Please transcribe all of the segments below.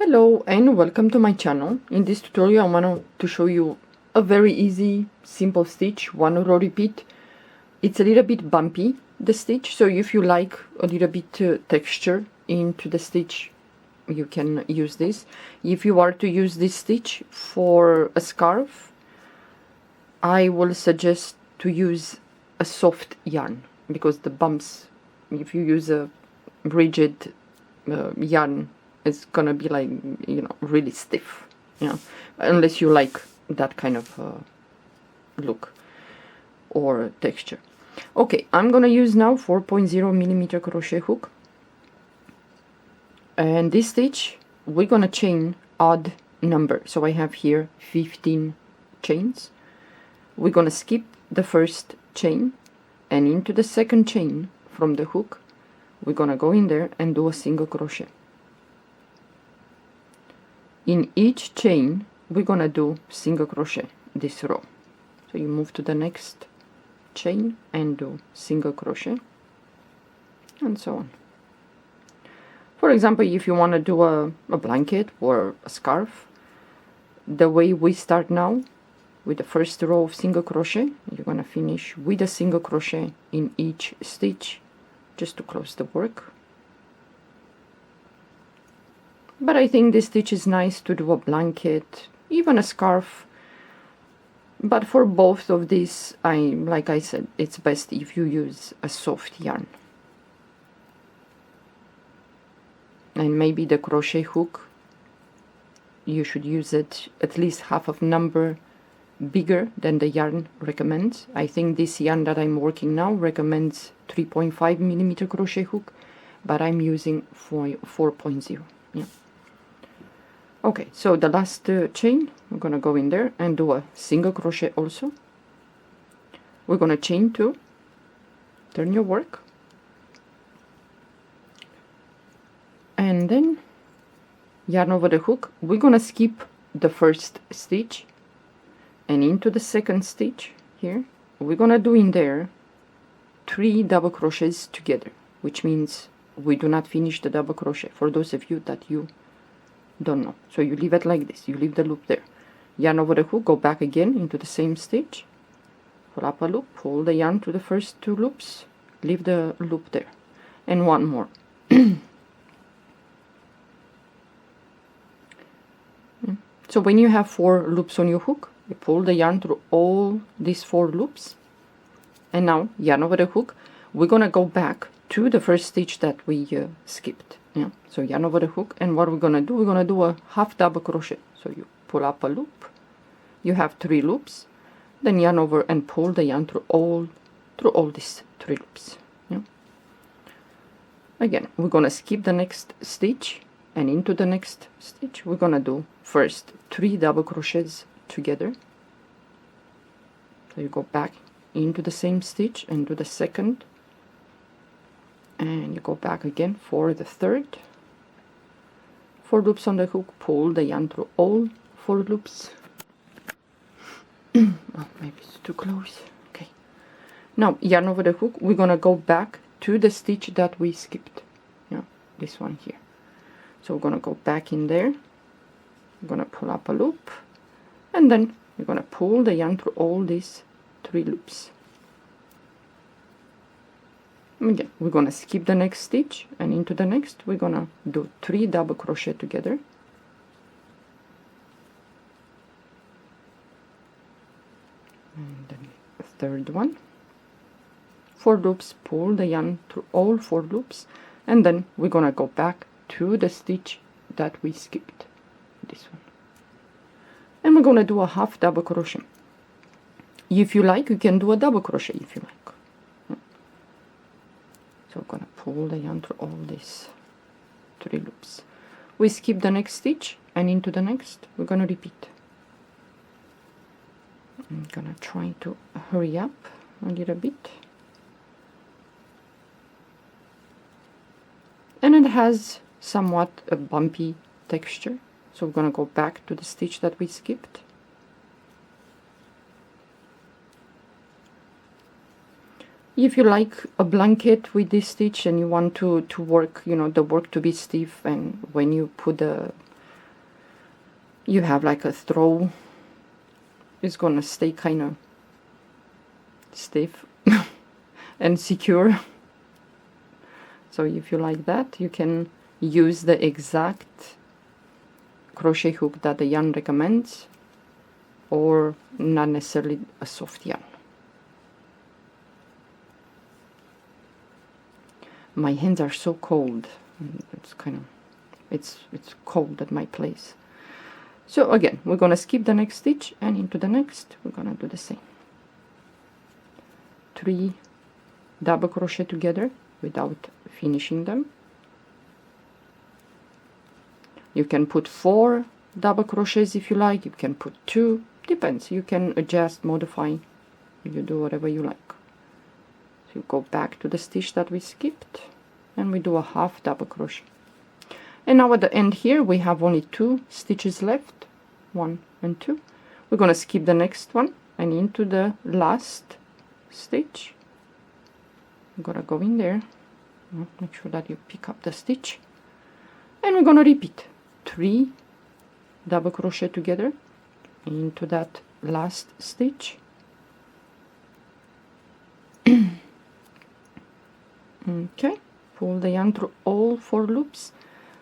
Hello and welcome to my channel. In this tutorial I want to show you a very easy, simple stitch, one row repeat. It's a little bit bumpy, the stitch, so if you like a little bit texture into the stitch, you can use this. If you are to use this stitch for a scarf, I will suggest to use a soft yarn, because the bumps, if you use a rigid yarn, it's gonna be like, really stiff, unless you like that kind of look or texture. Okay, I'm gonna use now 4.0 millimeter crochet hook, and this stitch we're gonna chain odd number, so I have here 15 chains. We're gonna skip the first chain, and into the second chain from the hook we're gonna go in there and do a single crochet. In each chain we're gonna do single crochet this row, so you move to the next chain and do single crochet, and so on. For example, if you want to do a blanket or a scarf, the way we start now with the first row of single crochet, you're gonna finish with a single crochet in each stitch just to close the work. But I think this stitch is nice to do a blanket, even a scarf. But for both of these, like I said, it's best if you use a soft yarn. And maybe the crochet hook, you should use it at least half of number bigger than the yarn recommends. I think this yarn that I'm working now recommends 3.5 millimeter crochet hook, but I'm using 4.0. Yeah. Okay, so the last chain, we're gonna go in there and do a single crochet also. We're gonna chain 2, turn your work, and then yarn over the hook. We're gonna skip the first stitch, and into the second stitch here we're gonna do in there 3 double crochets together, which means we do not finish the double crochet, for those of you that you don't know. So you leave it like this, you leave the loop there, yarn over the hook, go back again into the same stitch, pull up a loop, pull the yarn to the first 2 loops, leave the loop there, and one more. So when you have 4 loops on your hook, you pull the yarn through all these 4 loops, and now yarn over the hook. We're gonna go back to the first stitch that we skipped. Yeah, so yarn over the hook, and what we're gonna do, we're gonna do a half double crochet. So you pull up a loop, you have 3 loops, then yarn over and pull the yarn through all these 3 loops. Yeah. Again, we're gonna skip the next stitch, and into the next stitch we're gonna do first 3 double crochets together. So you go back into the same stitch and do the second, and you go back again for the third. 4 loops on the hook, pull the yarn through all 4 loops. Oh, maybe it's too close. Okay, now yarn over the hook. We're gonna go back to the stitch that we skipped. Yeah, this one here. So we're gonna go back in there, we're gonna pull up a loop, and then we're gonna pull the yarn through all these 3 loops. Again, we're gonna skip the next stitch, and into the next we're gonna do 3 double crochet together, and then the third one, 4 loops, pull the yarn through all 4 loops, and then we're gonna go back to the stitch that we skipped, this one, and we're gonna do a half double crochet. If you like, you can do a double crochet if you like. So we're gonna pull the yarn through all these 3 loops. We skip the next stitch, and into the next we're gonna repeat. I'm gonna try to hurry up a little bit. And it has somewhat a bumpy texture, so we're gonna go back to the stitch that we skipped. If you like a blanket with this stitch and you want to work, the work to be stiff, and when you put the you have like a throw, it's gonna stay kind of stiff and secure. So if you like that, you can use the exact crochet hook that the yarn recommends, or not necessarily a soft yarn. My hands are so cold. It's kind of, it's cold at my place. So again, we're gonna skip the next stitch, and into the next we're gonna do the same. 3 double crochet together without finishing them. You can put 4 double crochets if you like, you can put 2, depends, you can adjust, modify, you do whatever you like. So you go back to the stitch that we skipped, and we do a half double crochet. And now at the end here we have only 2 stitches left, 1 and 2. We're gonna skip the next one, and into the last stitch I'm gonna go in there, make sure that you pick up the stitch, and we're gonna repeat 3 double crochet together into that last stitch. Okay, pull the yarn through all 4 loops,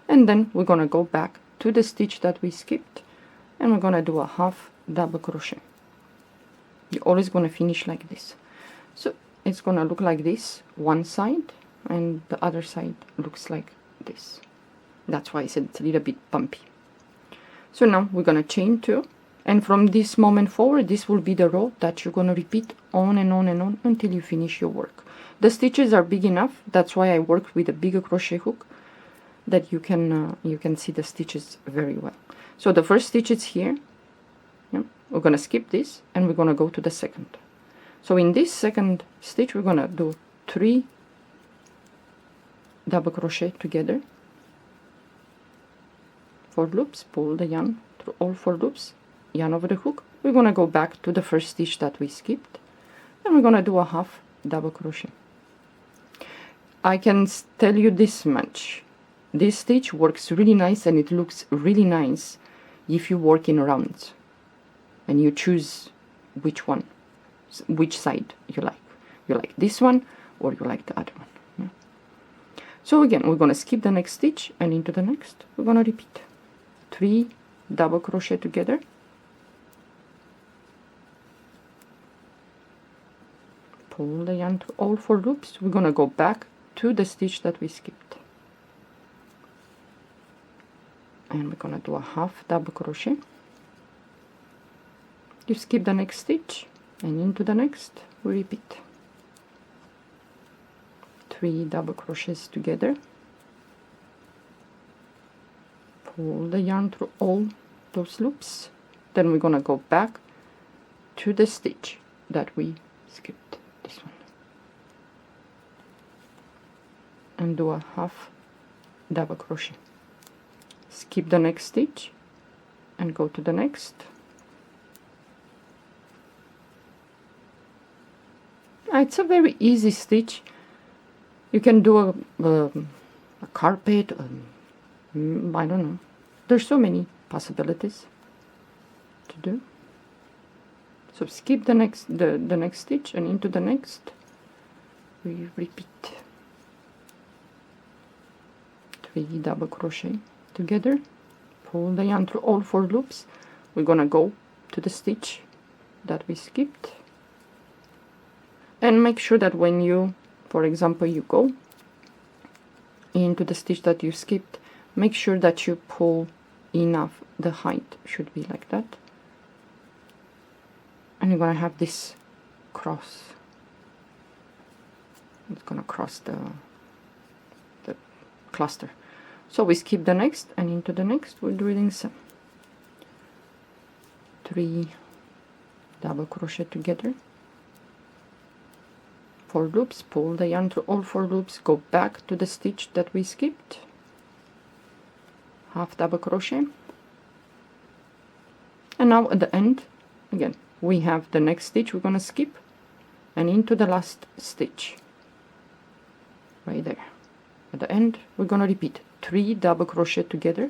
and then we're gonna go back to the stitch that we skipped, and we're gonna do a half double crochet. You're always gonna finish like this. So it's gonna look like this one side, and the other side looks like this. That's why I said it's a little bit bumpy. So now we're gonna chain 2, and from this moment forward, this will be the row that you're gonna repeat on and on and on until you finish your work. The stitches are big enough, that's why I worked with a bigger crochet hook, that you can see the stitches very well. So the first stitch is here. Yeah, we're gonna skip this, and we're gonna go to the second. So in this second stitch we're gonna do 3 double crochet together, 4 loops, pull the yarn through all 4 loops, yarn over the hook. We're gonna go back to the first stitch that we skipped, and we're gonna do a half double crochet. I can tell you this much, this stitch works really nice, and it looks really nice if you work in rounds and you choose which side you like. You like this one, or you like the other one. Yeah. So again, we're gonna skip the next stitch, and into the next we're gonna repeat 3 double crochet together, pull the yarn through all 4 loops. We're gonna go back to the stitch that we skipped, and we're gonna do a half double crochet. You skip the next stitch, and into the next we repeat 3 double crochets together, pull the yarn through all those loops. Then we're gonna go back to the stitch that we skipped, this one, and do a half double crochet. Skip the next stitch and go to the next. It's a very easy stitch. You can do a carpet, I don't know, there's so many possibilities to do. So skip the next stitch, and into the next we repeat 3 double crochet together, pull the yarn through all 4 loops. We're gonna go to the stitch that we skipped, and make sure that when you, for example, you go into the stitch that you skipped, make sure that you pull enough. The height should be like that, and you're gonna have this cross. It's gonna cross the cluster. So we skip the next, and into the next we're doing some 3 double crochet together, 4 loops, pull the yarn through all 4 loops, go back to the stitch that we skipped, half double crochet, and now at the end again we have the next stitch we're gonna skip, and into the last stitch right there. At the end we're gonna repeat 3 double crochet together,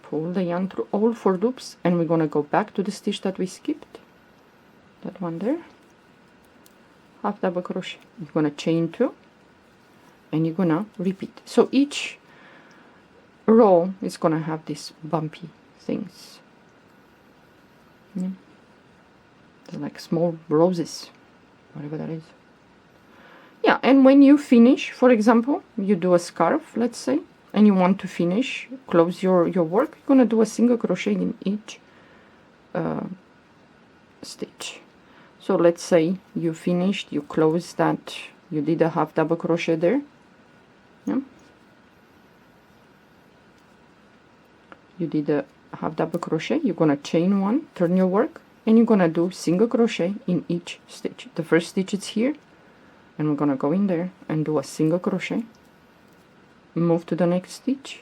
pull the yarn through all 4 loops, and we're gonna go back to the stitch that we skipped, that one there, half double crochet, you're gonna chain 2, and you're gonna repeat. So each row is gonna have these bumpy things. Yeah. They're like small roses, whatever that is. Yeah, and when you finish, for example, you do a scarf, let's say, and you want to finish, close your work, you're gonna do a single crochet in each stitch. So let's say you finished, you close that, you did a half double crochet there. Yeah. You did a half double crochet, you're gonna chain 1, turn your work, and you're gonna do single crochet in each stitch. The first stitch is here, and we're gonna go in there and do a single crochet, move to the next stitch,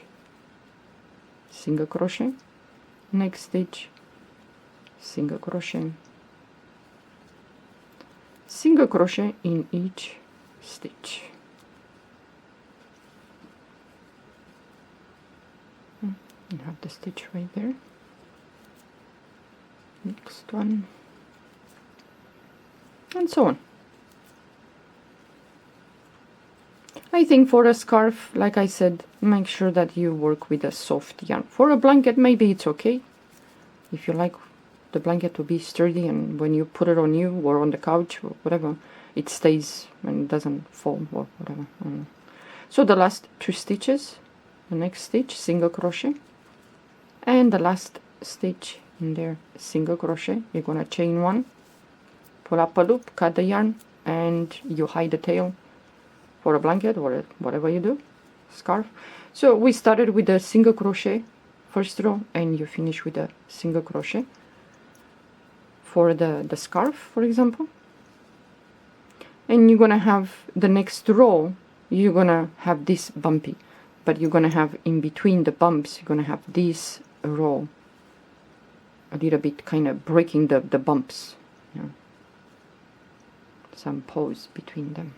single crochet, next stitch, single crochet, single crochet in each stitch. You have the stitch right there. Next one, and so on. I think for a scarf, like I said, make sure that you work with a soft yarn. For a blanket, maybe it's okay if you like the blanket to be sturdy, and when you put it on you or on the couch or whatever, it stays and doesn't fall or whatever. So the last 2 stitches, the next stitch, single crochet, and the last stitch in there, single crochet. You're gonna chain 1, pull up a loop, cut the yarn, and you hide the tail for a blanket or whatever you do, scarf. So we started with a single crochet first row, and you finish with a single crochet for the scarf, for example. And you're gonna have the next row, you're gonna have this bumpy, but you're gonna have in between the bumps, you're gonna have this row a little bit kind of breaking the bumps, you know, some pause between them.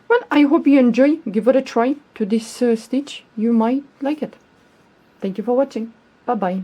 Well, I hope you enjoy. Give it a try to this stitch. You might like it. Thank you for watching. Bye bye.